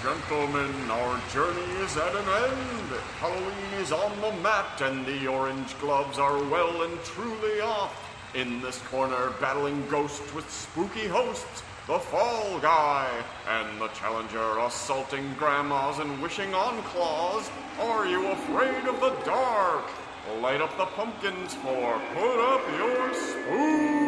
Gentlemen, our journey is at an end. Halloween is on the mat and the orange gloves are well and truly off. In this corner, battling ghosts with spooky hosts, the Fall Guy, and the Challenger assaulting grandmas and wishing on claws. Are you afraid of the dark? Light up the pumpkins for Put Up Your Spooks!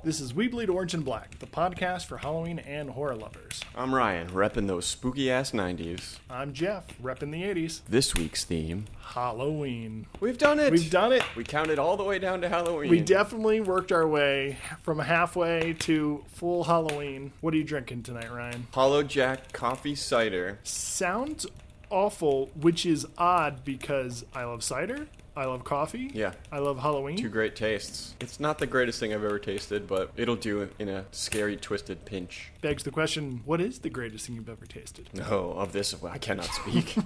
This is We Bleed Orange and Black, the podcast for Halloween and horror lovers. I'm Ryan, repping those spooky-ass 90s. I'm Jeff, repping the 80s. This week's theme... Halloween. We've done it! We've done it! We counted all the way down to Halloween. We definitely worked our way from halfway to full Halloween. What are you drinking tonight, Ryan? Hollow Jack Coffee Cider. Sounds awful, which is odd because I love cider. I love coffee. Yeah. I love Halloween. Two great tastes. It's not the greatest thing I've ever tasted, but it'll do in a scary, twisted pinch. Begs the question, what is the greatest thing you've ever tasted? No, of this, I cannot speak.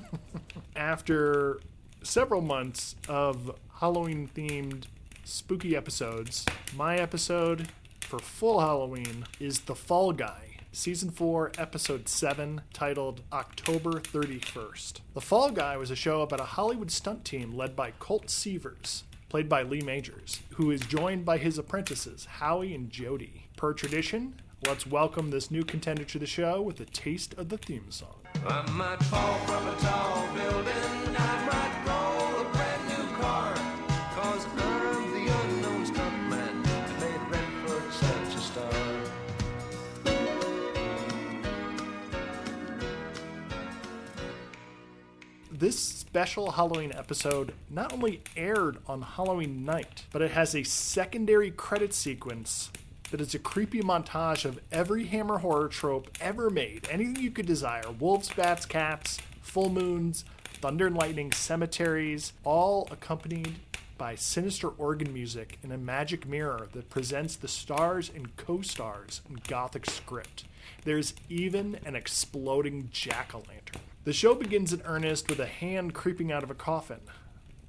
After several months of Halloween-themed spooky episodes, my episode for full Halloween is The Fall Guy. Season 4, Episode 7, titled October 31st. The Fall Guy was a show about a Hollywood stunt team led by Colt Seavers, played by Lee Majors, who is joined by his apprentices, Howie and Jody. Per tradition, let's welcome this new contender to the show with a taste of the theme song. I might fall from a tall building, I might roll a brand new car, 'cause I'm the unknown stuntman that made Redford such a star. This special Halloween episode not only aired on Halloween night, but it has a secondary credit sequence that is a creepy montage of every Hammer horror trope ever made. Anything you could desire. Wolves, bats, cats, full moons, thunder and lightning, cemeteries, all accompanied by sinister organ music in a magic mirror that presents the stars and co-stars in Gothic script. There's even an exploding jack-o'-lantern. The show begins in earnest with a hand creeping out of a coffin.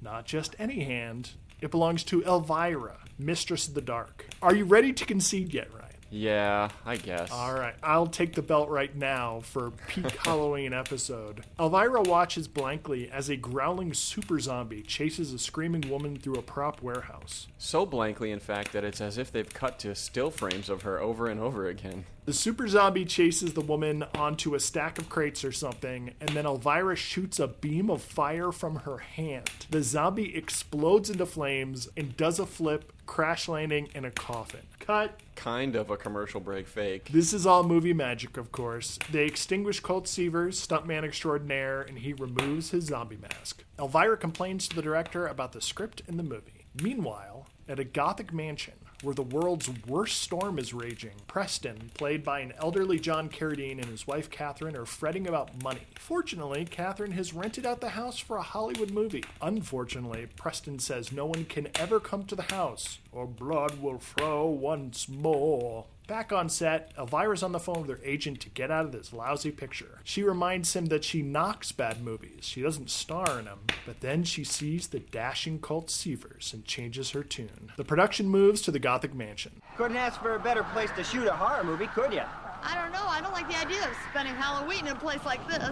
Not just any hand. It belongs to Elvira, Mistress of the Dark. Are you ready to concede yet, Ryan? Yeah, I guess. All right, I'll take the belt right now for peak Halloween episode. Elvira watches blankly as a growling super zombie chases a screaming woman through a prop warehouse. So blankly, in fact, that it's as if they've cut to still frames of her over and over again. The super zombie chases the woman onto a stack of crates or something, and then Elvira shoots a beam of fire from her hand. The zombie explodes into flames and does a flip, crash landing in a coffin. Cut. Kind of a commercial break fake. This is all movie magic, of course. They extinguish Colt Seavers, stuntman extraordinaire, and he removes his zombie mask. Elvira complains to the director about the script in the movie. Meanwhile, at a Gothic mansion, where the world's worst storm is raging, Preston, played by an elderly John Carradine, and his wife Catherine are fretting about money. Fortunately, Catherine has rented out the house for a Hollywood movie. Unfortunately, Preston says no one can ever come to the house, or blood will flow once more. Back on set, Elvira's on the phone with her agent to get out of this lousy picture. She reminds him that she knocks bad movies. She doesn't star in them. But then she sees the dashing Colt Seavers and changes her tune. The production moves to the Gothic mansion. Couldn't ask for a better place to shoot a horror movie, could ya? I don't know. I don't like the idea of spending Halloween in a place like this.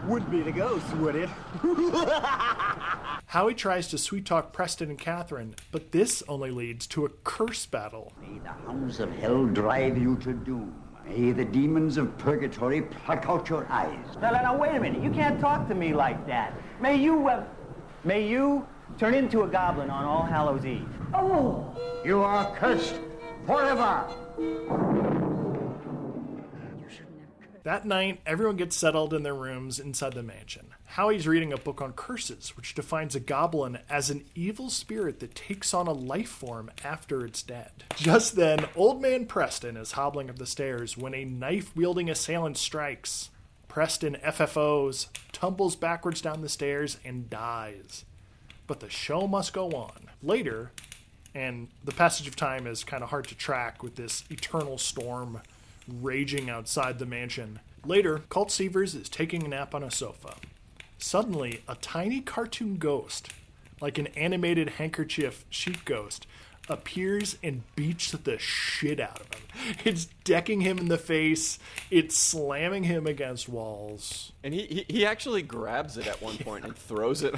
Would be the ghost, would it? Howie tries to sweet-talk Preston and Catherine, but this only leads to a curse battle. May the hounds of hell drive you to doom. May the demons of purgatory pluck out your eyes. Now, wait a minute. You can't talk to me like that. May you turn into a goblin on All Hallows Eve. Oh! You are cursed forever! That night, everyone gets settled in their rooms inside the mansion. Howie's reading a book on curses, which defines a goblin as an evil spirit that takes on a life form after it's dead. Just then, Old Man Preston is hobbling up the stairs when a knife-wielding assailant strikes. Preston FFOs, tumbles backwards down the stairs, and dies. But the show must go on. Later, and the passage of time is kind of hard to track with this eternal storm raging outside the mansion. Later, Colt Seavers is taking a nap on a sofa. Suddenly, a tiny cartoon ghost, like an animated handkerchief sheep ghost, appears and beats the shit out of him. It's decking him in the face. It's slamming him against walls. And he actually grabs it at one point and throws it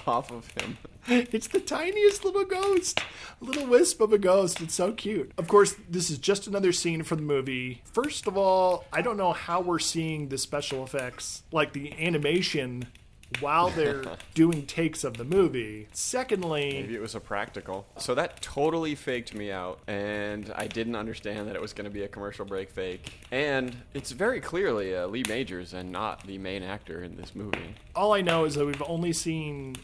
off of him. It's the tiniest little ghost. A little wisp of a ghost. It's so cute. Of course, this is just another scene from the movie. First of all, I don't know how we're seeing the special effects, like the animation, while they're doing takes of the movie. Secondly, Maybe it was a practical. So that totally faked me out, and I didn't understand that it was going to be a commercial break fake. And it's very clearly Lee Majors and not the main actor in this movie. all I know is that we've only seen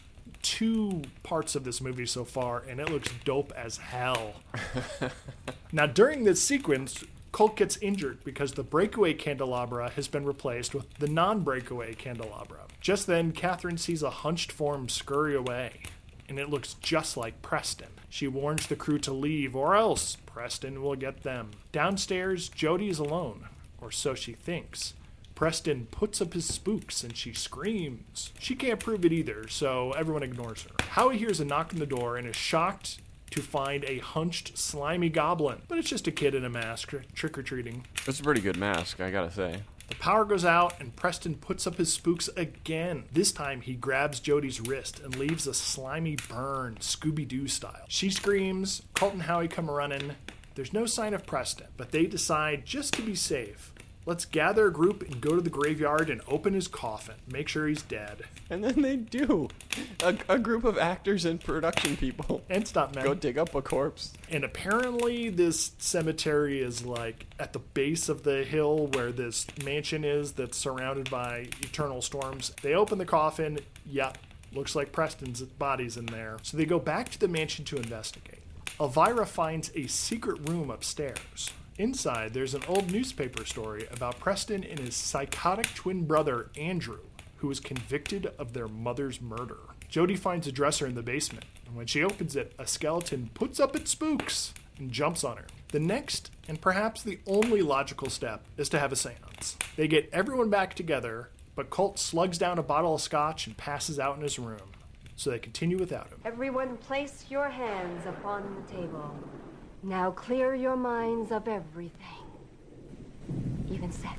2 parts of this movie so far, and it looks dope as hell. Now, during this sequence, Colt gets injured because the breakaway candelabra has been replaced with the non-breakaway candelabra. Just then, Catherine sees a hunched form scurry away, and it looks just like Preston. She warns the crew to leave, or else Preston will get them. Downstairs, Jody is alone, or so she thinks. Preston puts up his spooks and she screams. She can't prove it either, so everyone ignores her. Howie hears a knock on the door and is shocked to find a hunched, slimy goblin. But it's just a kid in a mask trick-or-treating. It's a pretty good mask, I gotta say. The power goes out and Preston puts up his spooks again. This time he grabs Jody's wrist and leaves a slimy burn, Scooby-Doo style. She screams, Colt and Howie come running. There's no sign of Preston, but they decide, just to be safe, let's gather a group and go to the graveyard and open his coffin. Make sure he's dead. And then they do. A group of actors and production people. And stuntmen. Go dig up a corpse. And apparently this cemetery is like at the base of the hill where this mansion is that's surrounded by eternal storms. They open the coffin. Yep. Looks like Preston's body's in there. So they go back to the mansion to investigate. Elvira finds a secret room upstairs. Inside, there's an old newspaper story about Preston and his psychotic twin brother, Andrew, who was convicted of their mother's murder. Jody finds a dresser in the basement, and when she opens it, a skeleton puts up its spooks and jumps on her. The next, and perhaps the only logical step, is to have a seance. They get everyone back together, but Colt slugs down a bottle of scotch and passes out in his room, so they continue without him. Everyone place your hands upon the table. Now clear your minds of everything, even sex.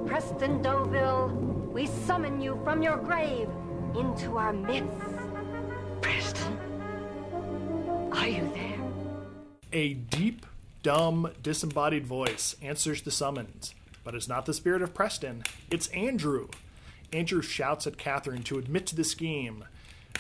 Preston Deauville, we summon you from your grave into our midst. Preston, are you there? A deep, dumb, disembodied voice answers the summons, but it's not the spirit of Preston. It's Andrew. Andrew shouts at Catherine to admit to the scheme,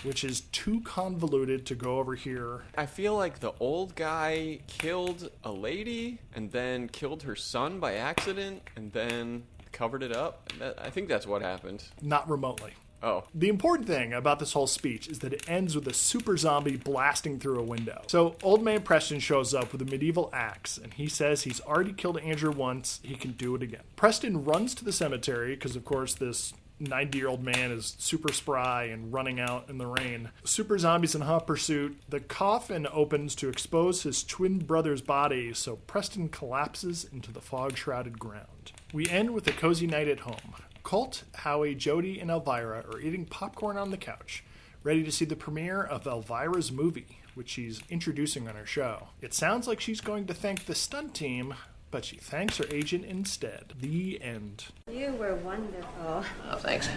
which is too convoluted to go over here. I feel like the old guy killed a lady and then killed her son by accident and then covered it up. I think that's what happened. Not remotely. Oh. The important thing about this whole speech is that it ends with a super zombie blasting through a window. So Old Man Preston shows up with a medieval axe, and he says he's already killed Andrew once, he can do it again. Preston runs to the cemetery, because of course this 90-year-old man is super spry and running out in the rain. Super zombies in hot pursuit. The coffin opens to expose his twin brother's body, so Preston collapses into the fog-shrouded ground. We end with a cozy night at home. Colt, Howie, Jody, and Elvira are eating popcorn on the couch, ready to see the premiere of Elvira's movie, which she's introducing on her show. It sounds like she's going to thank the stunt team, but she thanks her agent instead. The end. You were wonderful. Oh, thanks.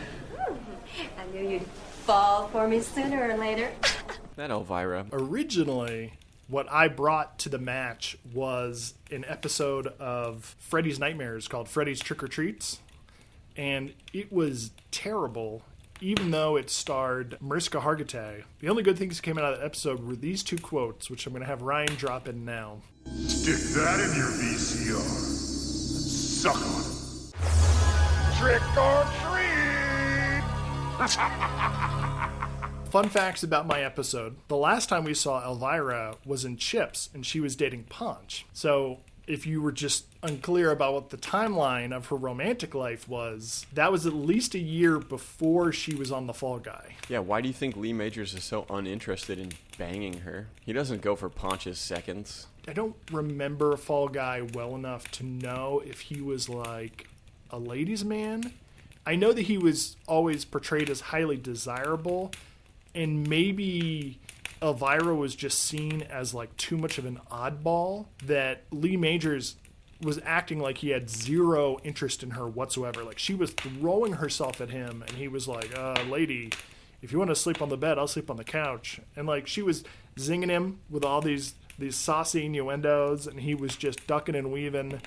I knew you'd fall for me sooner or later. That Elvira. Originally, what I brought to the match was an episode of Freddy's Nightmares called Freddy's Trick or Treats, and it was terrible, even though it starred Mariska Hargitay. The only good things that came out of that episode were these 2 quotes, which I'm going to have Ryan drop in now. Stick that in your VCR. Suck on it. Trick or treat! Fun facts about my episode. The last time we saw Elvira was in Chips, and she was dating Punch. So if you were just unclear about what the timeline of her romantic life was, that was at least a year before she was on The Fall Guy. Yeah, why do you think Lee Majors is so uninterested in banging her? He doesn't go for Ponch's seconds. I don't remember Fall Guy well enough to know if he was like a ladies' man I know that he was always portrayed as highly desirable, and maybe Elvira was just seen as like too much of an oddball, that Lee Majors was acting like he had zero interest in her whatsoever. Like, she was throwing herself at him, and he was like, lady, if you want to sleep on the bed, I'll sleep on the couch. And like, she was zinging him with all these saucy innuendos, and he was just ducking and weaving.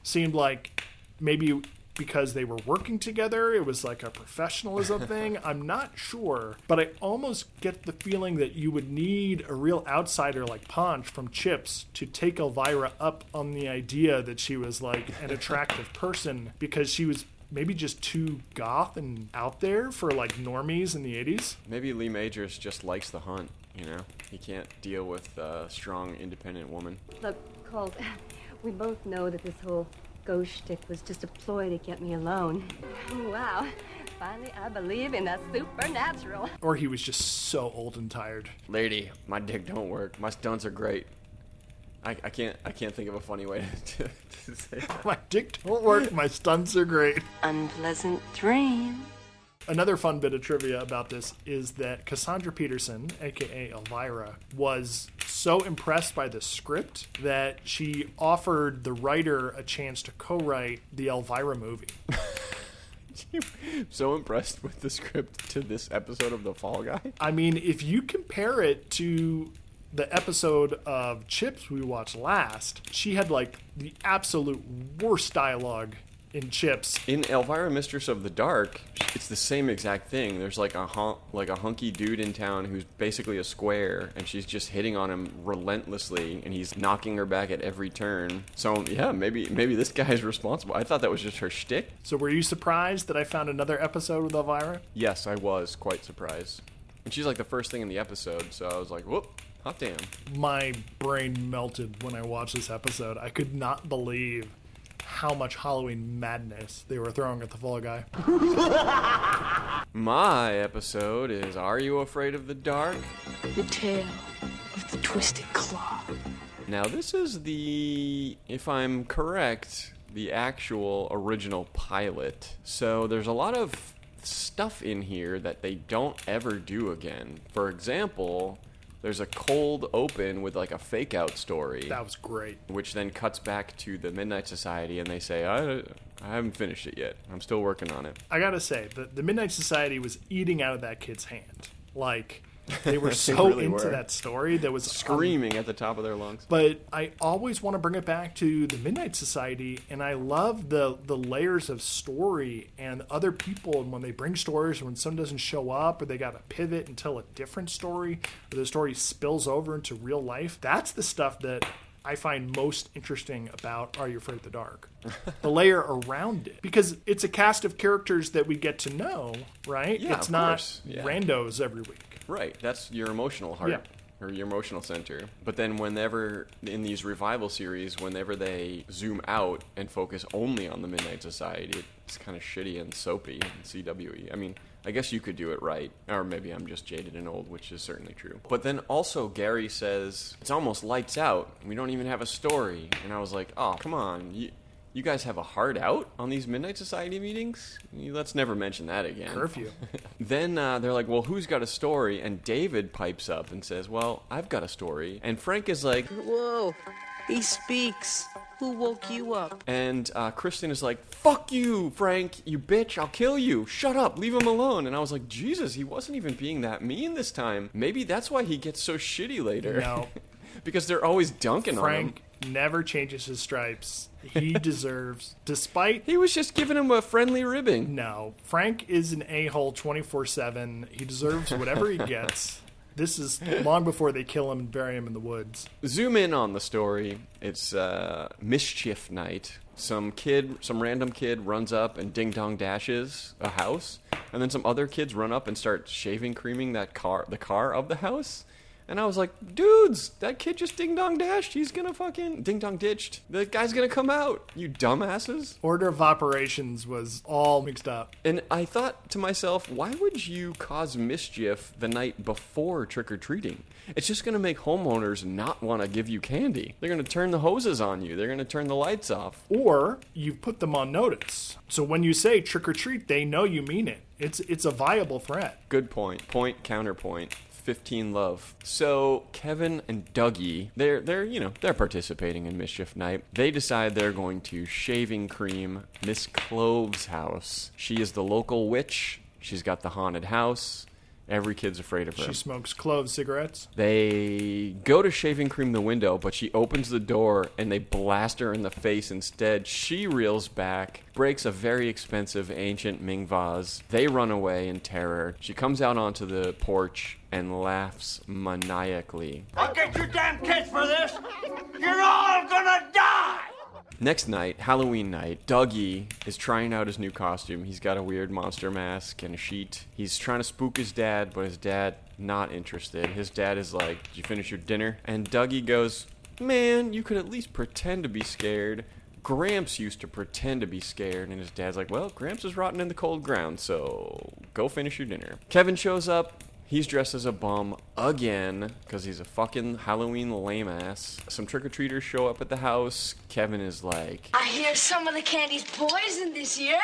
Seemed like maybe because they were working together, it was like a professionalism thing. I'm not sure, but I almost get the feeling that you would need a real outsider like Ponch from Chips to take Elvira up on the idea that she was like an attractive person, because she was maybe just too goth and out there for like normies in the 80s. Maybe Lee Majors just likes the hunt, you know? He can't deal with a strong, independent woman. Look, Colt, we both know that this whole ghost shtick was just a ploy to get me alone. Wow. Finally, I believe in the supernatural. Or he was just so old and tired. Lady, my dick don't work. My stunts are great. I can't think of a funny way to say that. My dick don't work, my stunts are great. Unpleasant dream. Another fun bit of trivia about this is that Cassandra Peterson, a.k.a. Elvira, was so impressed by the script that she offered the writer a chance to co-write the Elvira movie. So impressed with the script to this episode of The Fall Guy? I mean, if you compare it to the episode of Chips we watched last, she had like the absolute worst dialogue in Chips. In Elvira, Mistress of the Dark, it's the same exact thing. There's like a hunky dude in town who's basically a square, and she's just hitting on him relentlessly, and he's knocking her back at every turn. So yeah, maybe this guy's responsible. I thought that was just her shtick. So were you surprised that I found another episode with Elvira? Yes, I was quite surprised. And she's like the first thing in the episode, so I was like, whoop. Hot damn. My brain melted when I watched this episode. I could not believe how much Halloween madness they were throwing at the Fall Guy. My episode is Are You Afraid of the Dark? The Tale of the Twisted Claw. Now this is if I'm correct, the actual original pilot. So there's a lot of stuff in here that they don't ever do again. For example, there's a cold open with like a fake out story. That was great. Which then cuts back to the Midnight Society, and they say, I haven't finished it yet. I'm still working on it. I gotta say, the Midnight Society was eating out of that kid's hand. Like, they were so really into were. that story that was screaming at the top of their lungs. But I always want to bring it back to the Midnight Society, and I love the layers of story and other people, and when they bring stories, or when someone doesn't show up, or they got to pivot and tell a different story, or the story spills over into real life. That's the stuff that I find most interesting about Are You Afraid of the Dark? The layer around it. Because it's a cast of characters that we get to know, right? Yeah, it's of not course. Yeah. randos every week. Right, that's your emotional heart, or your emotional center. But then whenever, in these revival series, whenever they zoom out and focus only on the Midnight Society, it's kind of shitty and soapy and CWE. I mean, I guess you could do it right, or maybe I'm just jaded and old, which is certainly true. But then also Gary says, it's almost lights out, we don't even have a story. And I was like, oh, come on, you guys have a hard out on these Midnight Society meetings? Let's never mention that again. Curfew. Then they're like, well, who's got a story? And David pipes up and says, well, I've got a story. And Frank is like, whoa, he speaks. Who woke you up? And Kristen is like, fuck you, Frank, you bitch, I'll kill you. Shut up, leave him alone. And I was like, Jesus, he wasn't even being that mean this time. Maybe that's why he gets so shitty later. No. Because they're always dunking on him. Frank never changes his stripes. He deserves, despite... He was just giving him a friendly ribbing. No. Frank is an a-hole 24/7. He deserves whatever he gets. This is long before they kill him and bury him in the woods. Zoom in on the story. It's mischief night. Some random kid runs up and ding-dong dashes a house. And then some other kids run up and start shaving creaming the car of the house. And I was like, dudes, that kid just ding-dong dashed. He's gonna fucking ding-dong ditched. The guy's gonna come out, you dumbasses. Order of operations was all mixed up. And I thought to myself, why would you cause mischief the night before trick-or-treating? It's just going to make homeowners not want to give you candy. They're going to turn the hoses on you. They're going to turn the lights off. Or you put them on notice. So when you say trick-or-treat, they know you mean it. It's a viable threat. Good point. Point, counterpoint. 15 love. So Kevin and Dougie, they're participating in Mischief Night. They decide they're going to shaving cream Miss Clove's house. She is the local witch. She's got the haunted house. Every kid's afraid of her. She smokes clove cigarettes. They go to shaving cream the window, but she opens the door and they blast her in the face instead. She reels back, breaks a very expensive ancient Ming vase. They run away in terror. She comes out onto the porch and laughs maniacally. I'll get you damn kids for this! You're all gonna die! Next night, Halloween night, Dougie is trying out his new costume. He's got a weird monster mask and a sheet. He's trying to spook his dad, but his dad not interested. His dad is like, did you finish your dinner? And Dougie goes, man, you could at least pretend to be scared. Gramps used to pretend to be scared, and his dad's like, well, Gramps is rotting in the cold ground, so go finish your dinner. Kevin shows up. He's dressed as a bum again, because he's a fucking Halloween lame ass. Some trick-or-treaters show up at the house. Kevin is like, I hear some of the candy's poison this year.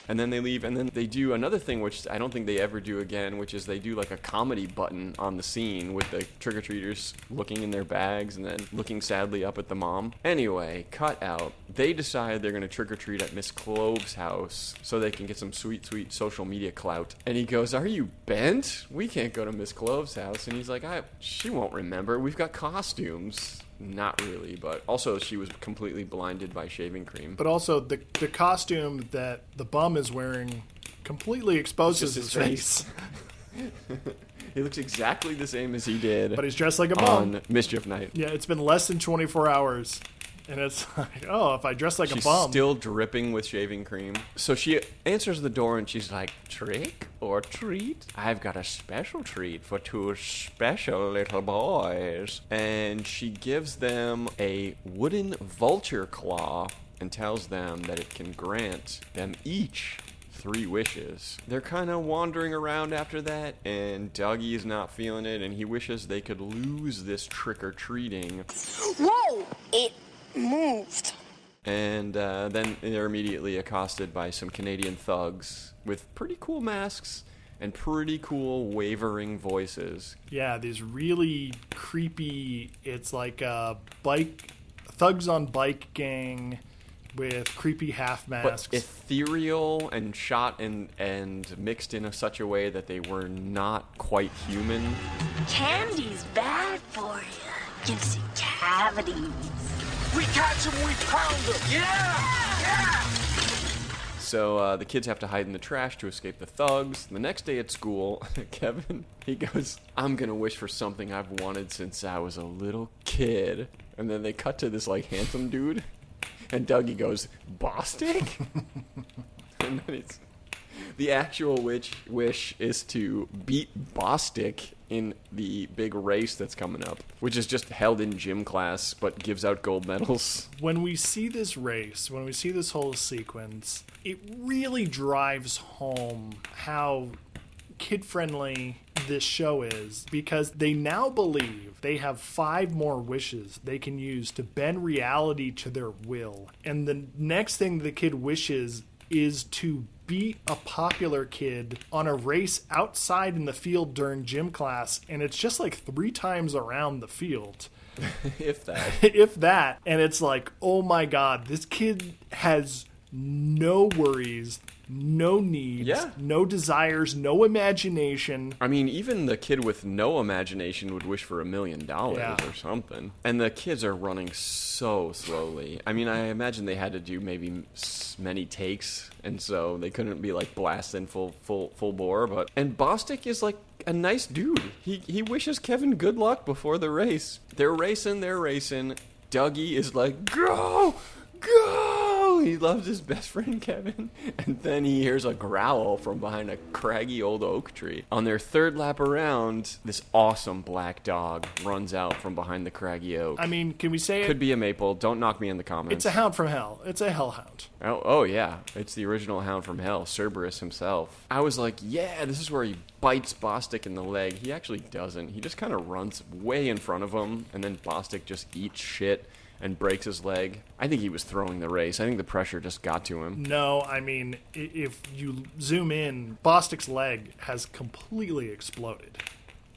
and then they leave, and then they do another thing, which I don't think they ever do again, which is they do like a comedy button on the scene with the trick-or-treaters looking in their bags and then looking sadly up at the mom. Anyway, cut out. They decide they're going to trick-or-treat at Miss Clove's house so they can get some sweet, sweet social media clout. And he goes, are you bent? We can't go to Miss Clove's house. And he's like, she won't remember. We've got costumes. Not really, but also she was completely blinded by shaving cream. But also the costume that the bum is wearing completely exposes his face. He looks exactly the same as he did. But he's dressed like a bum. On Mischief Night. Yeah, it's been less than 24 hours. And it's like, oh, if I dress like a bum. She's still dripping with shaving cream. So she answers the door and she's like, trick or treat? I've got a special treat for two special little boys. And she gives them a wooden vulture claw and tells them that it can grant them each 3 wishes. They're kind of wandering around after that, and Dougie is not feeling it, and he wishes they could lose this trick-or-treating. Whoa! It moved. And then they're immediately accosted by some Canadian thugs with pretty cool masks and pretty cool wavering voices. Yeah, these really creepy, it's like a thugs on bike gang with creepy half masks. But ethereal and shot and mixed in such a way that they were not quite human. Candy's bad for you. Gives you cavities. We catch him, we pound him! Yeah! Yeah! So the kids have to hide in the trash to escape the thugs. The next day at school, Kevin, he goes, I'm going to wish for something I've wanted since I was a little kid. And then they cut to this, like, handsome dude. And Dougie goes, Bostic? And then it's... The actual wish is to beat Bostic in the big race that's coming up, which is just held in gym class but gives out gold medals. When we see this race, when we see this whole sequence, it really drives home how kid-friendly this show is, because they now believe they have 5 more wishes they can use to bend reality to their will. And the next thing the kid wishes is to beat a popular kid on a race outside in the field during gym class, and it's just like 3 times around the field. If that. If that. And it's like, oh my god, this kid has no worries, no needs, no desires, no imagination. I mean, even the kid with no imagination would wish for $1 million or something. And the kids are running so slowly. I mean, I imagine they had to do maybe many takes, and so they couldn't be like blasting full bore. And Bostic is like a nice dude. He wishes Kevin good luck before the race. They're racing. Dougie is like, go! no, he loves his best friend Kevin. And then he hears a growl from behind a craggy old oak tree. On their third lap around, this awesome black dog runs out from behind the craggy oak. I mean, can we say Could be a maple. Don't knock me in the comments. It's a hound from hell. It's a hellhound. Oh yeah. It's the original hound from hell, Cerberus himself. I was like, yeah, this is where he bites Bostic in the leg. He actually doesn't. He just kind of runs way in front of him, and then Bostic just eats shit and breaks his leg. I think he was throwing the race. I think the pressure just got to him. No, I mean, if you zoom in, Bostic's leg has completely exploded.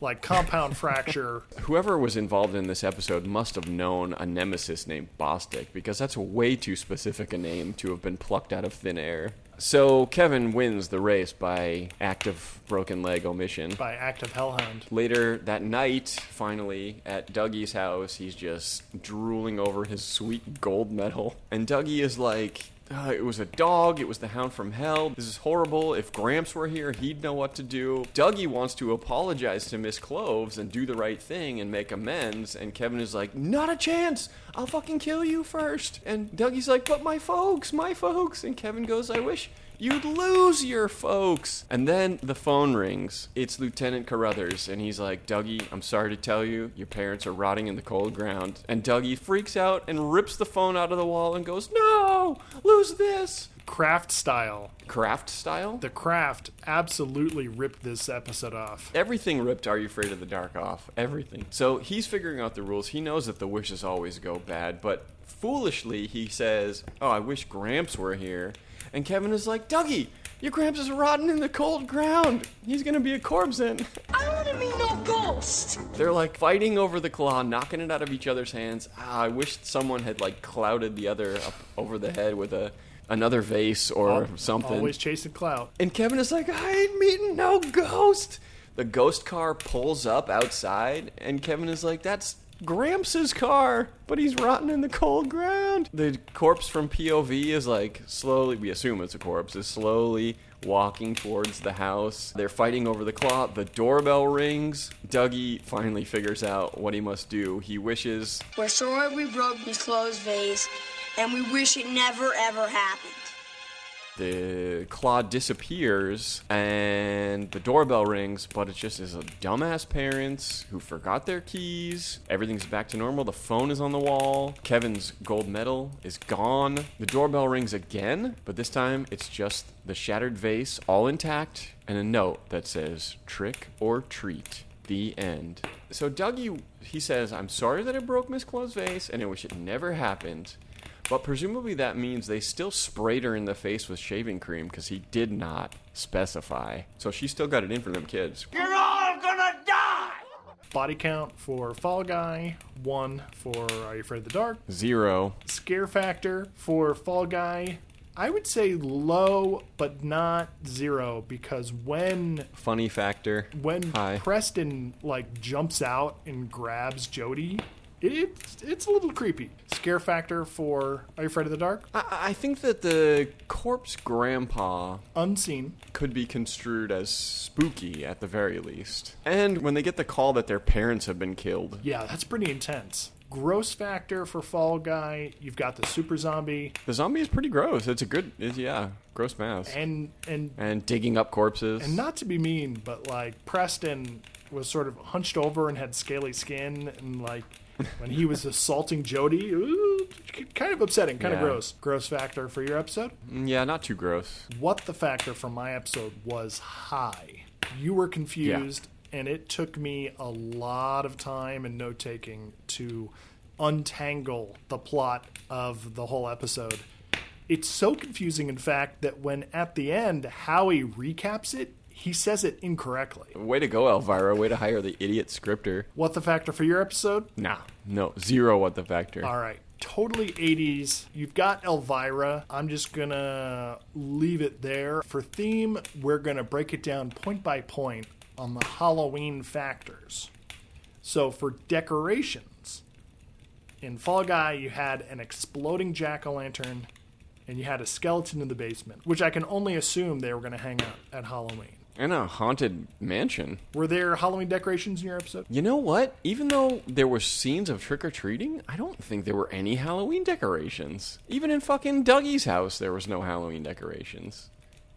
Like compound fracture. Whoever was involved in this episode must have known a nemesis named Bostic, because that's way too specific a name to have been plucked out of thin air. So Kevin wins the race by act of broken leg omission. By act of hellhound. Later that night, finally, at Dougie's house, he's just drooling over his sweet gold medal. And Dougie is like, it was a dog, it was the hound from hell, this is horrible, if Gramps were here, he'd know what to do. Dougie wants to apologize to Miss Cloves and do the right thing and make amends, and Kevin is like, not a chance, I'll fucking kill you first. And Dougie's like, but my folks, and Kevin goes, I wish you'd lose your folks. And then the phone rings. It's Lieutenant Carruthers, and he's like, Dougie, I'm sorry to tell you, your parents are rotting in the cold ground. And Dougie freaks out and rips the phone out of the wall and goes, no, lose this. Craft style. Craft style? The Craft absolutely ripped this episode off. Everything ripped Are You Afraid of the Dark off. Everything. So he's figuring out the rules. He knows that the wishes always go bad, but foolishly he says, oh, I wish Gramps were here. And Kevin is like, Dougie, your Gramps is rotting in the cold ground. He's going to be a corpse then. I don't want to be no ghost. They're like fighting over the claw, knocking it out of each other's hands. I wish someone had like clouded the other up over the head with another vase or something. Always chasing clout. And Kevin is like, I ain't meeting no ghost. The ghost car pulls up outside, and Kevin is like, that's Gramps' car, but he's rotting in the cold ground. The corpse from POV is like slowly, we assume it's a corpse, is slowly walking towards the house. They're fighting over the claw. The doorbell rings. Dougie finally figures out what he must do. He wishes, We're sorry we broke Miss Chloe's vase, and we wish it never ever happened. the claw disappears and the doorbell rings, but it's just his dumbass parents who forgot their keys. Everything's back to normal. The phone is on the wall. Kevin's gold medal is gone. The doorbell rings again, but this time it's just the shattered vase, all intact, and a note that says, "Trick or treat. The end." So Dougie, he says, "I'm sorry that I broke Miss Chloe's vase, and I wish it never happened." But presumably that means they still sprayed her in the face with shaving cream, because he did not specify. So she still got it in for them kids. You're all gonna die! Body count for Fall Guy, 1 for Are You Afraid of the Dark? 0. Scare factor for Fall Guy, I would say low, but not 0, because when Funny factor. High. Preston jumps out and grabs Jody, it's a little creepy. Scare factor for Are You Afraid of the Dark? I think that the corpse grandpa unseen could be construed as spooky at the very least. And when they get the call that their parents have been killed. Yeah, that's pretty intense. Gross factor for Fall Guy, you've got the super zombie. The zombie is pretty gross. It's a good, gross mask. And digging up corpses. And not to be mean, but Preston was sort of hunched over and had scaly skin, and when he was assaulting Jody, ooh, kind of upsetting, kind of gross. Gross factor for your episode? Yeah, not too gross. What the factor for my episode was high. You were confused, and it took me a lot of time and note-taking to untangle the plot of the whole episode. It's so confusing, in fact, that when at the end Howie recaps it, he says it incorrectly. Way to go, Elvira. Way to hire the idiot scripter. What the factor for your episode? No. 0 what the factor. All right. Totally 80s. You've got Elvira. I'm just going to leave it there. For theme, we're going to break it down point by point on the Halloween factors. So for decorations, in Fall Guy, you had an exploding jack-o'-lantern, and you had a skeleton in the basement, which I can only assume they were going to hang out at Halloween. And a haunted mansion. Were there Halloween decorations in your episode? You know what? Even though there were scenes of trick-or-treating, I don't think there were any Halloween decorations. Even in fucking Dougie's house, there was no Halloween decorations.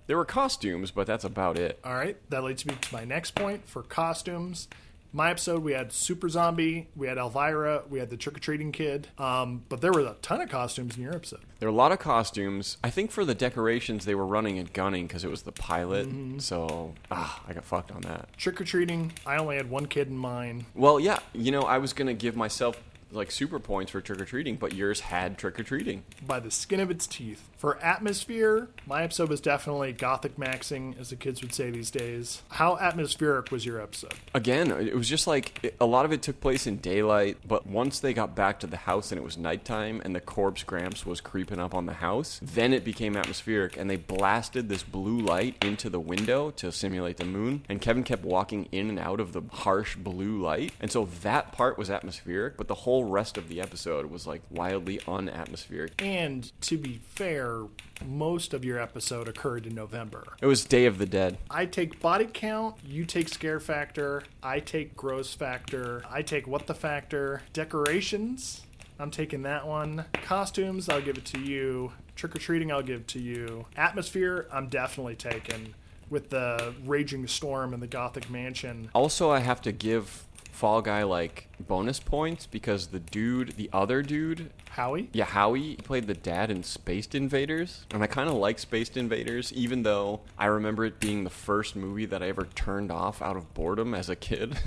There were costumes, but that's about it. All right, that leads me to my next point for costumes. My episode, we had Super Zombie, we had Elvira, we had the trick-or-treating kid, but there were a ton of costumes in your episode. There were a lot of costumes. I think for the decorations, they were running and gunning because it was the pilot, so I got fucked on that. Trick-or-treating, I only had one kid in mind. Well, yeah, I was going to give myself like super points for trick-or-treating, but yours had trick-or-treating. By the skin of its teeth. For atmosphere, my episode was definitely gothic maxing, as the kids would say these days. How atmospheric was your episode? Again, it was just like, a lot of it took place in daylight, but once they got back to the house and it was nighttime and the corpse Gramps was creeping up on the house, then it became atmospheric, and they blasted this blue light into the window to simulate the moon, and Kevin kept walking in and out of the harsh blue light, and so that part was atmospheric, but the whole rest of the episode was like wildly unatmospheric. And to be fair, most of your episode occurred in November. It was Day of the Dead. I take body count, you take scare factor, I take gross factor, I take what the factor. Decorations, I'm taking that one. Costumes, I'll give it to you. Trick-or-treating, I'll give to you. Atmosphere, I'm definitely taking, with the raging storm in the Gothic mansion. Also, I have to give Fall Guy like bonus points because the other dude, Howie? Yeah, Howie played the dad in Space Invaders, and I kind of like Space Invaders, even though I remember it being the first movie that I ever turned off out of boredom as a kid.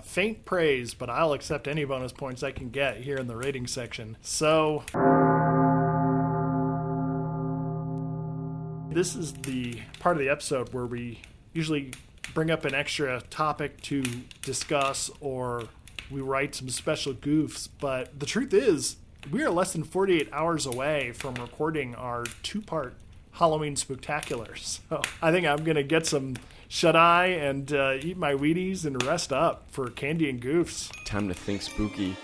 Faint praise, but I'll accept any bonus points I can get here in the rating section. So this is the part of the episode where we usually bring up an extra topic to discuss, or we write some special goofs, but the truth is we are less than 48 hours away from recording our 2-part Halloween Spooktacular. So I think I'm going to get some shut-eye and eat my Wheaties and rest up for candy and goofs. Time to think spooky.